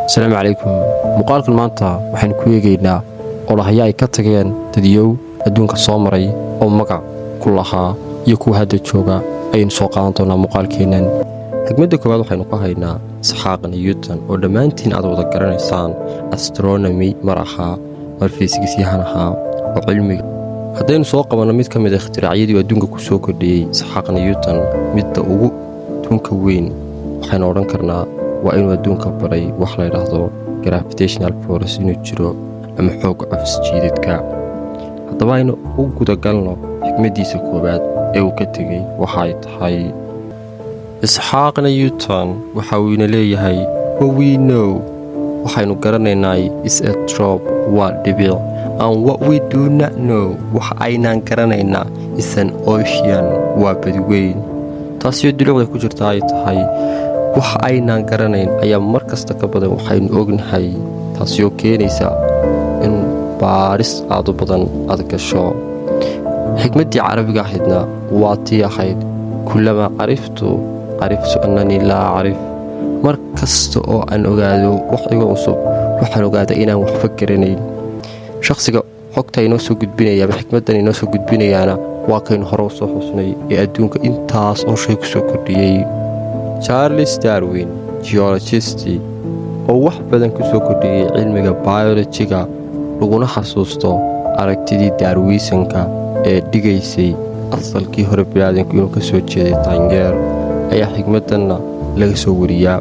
asalaamu calaykum. muuqaalkan maanta waxaynu ku eegaynaa olahaya ay ka tageen dadiyow adduunka soo maray oo magac ku lahaa iyo kuwa hadda jooga ayaynu soo qaadan doonaa muuqaalkeennan. xigmadda koowaad waxaynu ka haynaa isxaaq newton oo dhammaantiin aad wada garanaysaan astronomy mar ahaa mar fiisigisyahan ahaa oo cilmiga. haddaynu soo qabanno mid ka mid a ikhtiraaciyadii adduunka ku soo kordhiyey isxaaq newton midda ugu tunka weyn waxaynu odhan karnaa waa inuu adduunka baray wax la ydhaahdo gravitational force inuu jiro ama xoogga cufis jiidadka. haddaba aynu u gudagalno xikmaddiisa koowaad ee uu ka tegey waxaay tahay isxaaq newton waxa uu ina leeyahay wawinow waxaynu garanaynaa is a drop waa dhibic and what we do not know waxa aynaan garanaynaa is an ocean waa badweyn. taasiyoo dulucda ku jirta ay tahay waxa aynaan garanayn ayaa mar kasta ka badan waxaynu ognahay, taasiyoo keenaysa in baaris aad u badan aad gasho. xikmaddii carabiga ahaydna waa tii ahayd kullamaa cariftu annanii laa acrif. mar kasta oo aan ogaado wax iga cusub waxaan ogaaday inaan waxba garanayn. shakhsiga xogta inoo soo gudbinaya ama xikmaddan inoo soo gudbinayaana waa kaynu hore u soo xusnay ee adduunka intaas oo shay ku soo kordhiyey. charles darwin geologisti oo wax badan ku soo kordhiyey cilmiga biolojiga laguna xasuusto aragtidii darwisanka ee dhigaysay asalkii hore biniaadanku inuu ka soo jeeday daanyeer ayaa xikmaddanna laga soo wariyaa.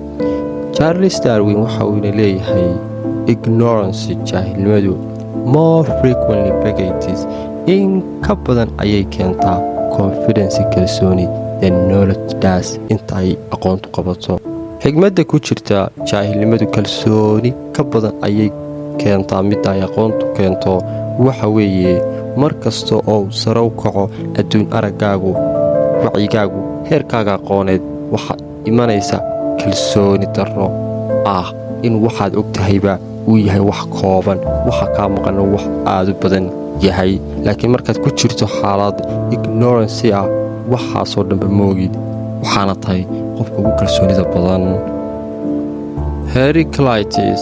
charles darwin waxa uu ina leeyahay ignorance jaahilnimadu more frequently begatis in ka badan ayay keentaa confidence kalsooni than knowledge das inta ay aqoontu qabato. xikmadda ku jirta jaahilnimadu kalsooni ka badan ayay keentaa midda ay aqoontu keento waxa weeye mar kasta oo sare u kaco adduun araggaagu wacyigaagu heerkaaga aqooneed waxaa imanaysa kalsooni darro ah in waxaad og tahayba uu yahay wax kooban, waxa kaa maqanno wax aad u badan yahay. laakiin markaad ku jirto xaalad ignorancy ah waxaasoo dhanba moogid waxaana tahay qofka ugu kalsoonida badan. hericlitus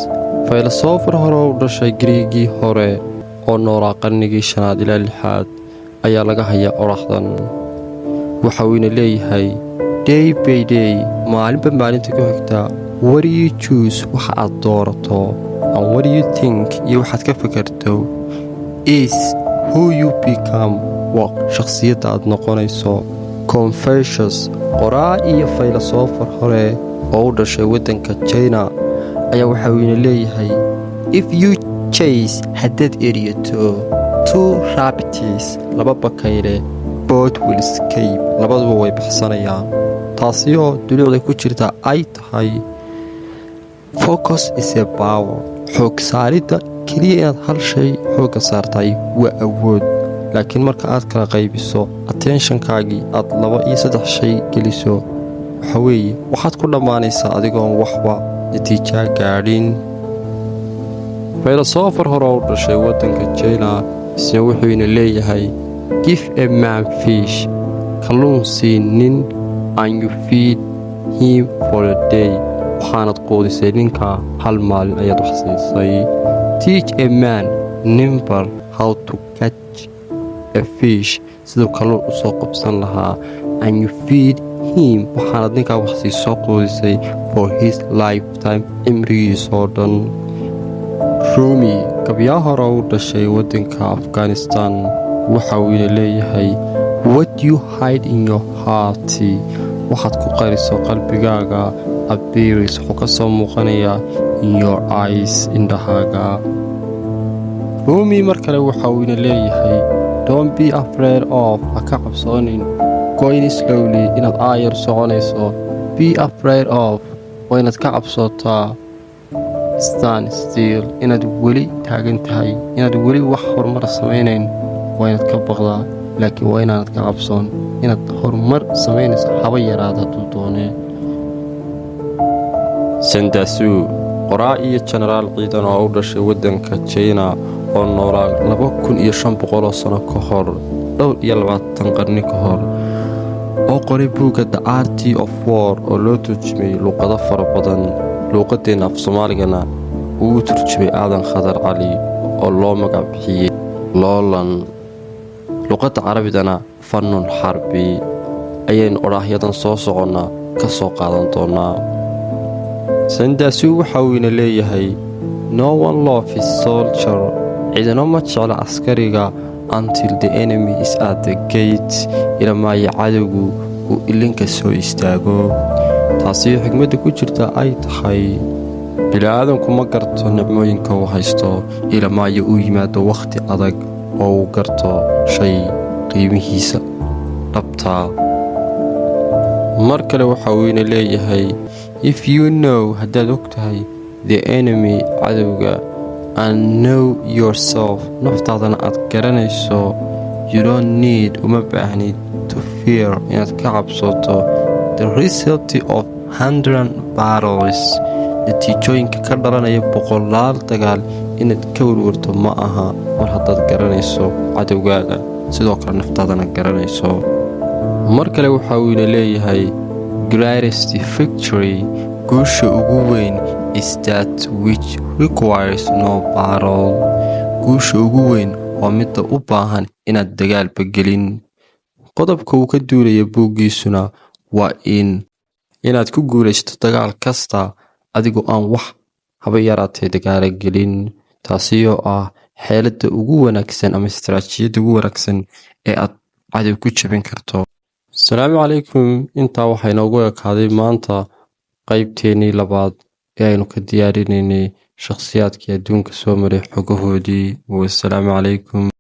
faylosofar hore u dhashay griigii hore oo noolaa qarnigii 5 ilaa 6 ayaa laga hayaa oraxdan. waxa uu ina leeyahay day by day maalinba maalinta ku xigta what do you choose waxa aad doorato and what do you think iyo waxaad ka fikirto is who you become waa shakhsiyadda aad noqonayso. confucius qoraa iyo faylosofar hore oo u dhashay waddanka china ayaa waxa uu ina leeyahay if you chase haddaad eriyato two rabbits laba bakayle both will escape labaduba way baxsanayaan. taasiyoo dulucda ku jirta ay tahay focus is a power xoog saaridda keliya inaad hal shay xoogga saartay waa awood, laakiin marka aad kala qaybiso attentionkaagii aad 2 iyo 3 shay geliso waxa weeye waxaad ku dhammaanaysaa adigoon waxba natiijaa gaadhin. faylosofar hore u dhashay waddanka china isna wuxuu ina leeyahay give a man fish kalluun sii nin and you feed him for a day waxaanad quudisay ninka hal maalin ayaad wax siisay. teach a man nimber how to catch a fish siduu kalluun u soo qabsan lahaa and you feed him waxaanad ninkaa wax sii soo quudisay for his lifetime cimrigiisoo dhan. rumi gabyaa hore u dhashay waddanka afghanistan waxa uu ina leeyahay what you hide in your heart waxaad ku qariso qalbigaaga appears wuxuu ka soo muuqanayaa in your eyes indhahaaga. rumi mar kale waxa uu ina leeyahay don't be afraid of ha ka cabsoonin going slowly inaad aayar soconayso be afraid of waa inaad ka cabsootaa stand still inaad weli taagan tahay inaad weli wax horumar samaynayn waa inaad ka baqdaa, laakiin waa inaanad ka cabsoon inaad horumar samaynayso haba yaraada hadduu doonee. sandasu qoraa iyo jenaraal ciidan oo u dhashay waddanka china oo noolaa 2500 sano ka hor 22 qarni ka hor oo qoray buugga The Art of War oo loo turjumay luqado fara badan luuqadeena af soomaaligana uu u turjumay aadan khadar cali oo loo magac bixiyey loolan. luuqadda carabidana fannun xarbi ayaynu odhaahyadan soo soconnaa ka soo qaadan doonnaa. sandaasi waxa uu ina leeyahay no one loves his soldier, cidina ma jecla askariga until the enemy is at the gate, ilamaayo cadowgu uu ilinka soo istaago. taasiyo xigmadda ku jirta ay tahay bini'aadanku ma garto nicmooyinka uu haysto ilamaayo uu yimaado wakhti adag oo uu garto shay qiimihiisa dhabtaa. mar kale waxa uu ina leeyahay if you know haddaad og tahay the enemy cadowga and know yourself naftaadana aad garanayso, you don't need uma baahnid to fear inaad ka cabsoto the result of 100 battles, natiijooyinka ka dhalanaya boqolaal dagaal inaad ka warwarto ma aha mar haddaad garanayso cadowgaaga sidoo kale naftaadana garanayso. mar kale waxa uu ina leeyahay greatest victory, guusha ugu weyn is that which requires no battle, guusha ugu weyn waa midda u baahan inaad dagaalba gelin. qodobka uu ka duulaya buuggiisuna waa inaad ku guulaysato dagaal kasta adigoo aan wax haba yaraatee dagaala gelin, taasiyoo ah xeeladda ugu wanaagsan ama istaraatiijiyadda ugu wanaagsan ee aad cadow ku jabin karto. asalaamu calaykum. intaa waxaa inoogu ekaaday maanta qaybteennii labaad ee aynu ka diyaarinaynay shakhsiyaadkii adduunka soo maray xogahoodii. wasalaamu calaykum.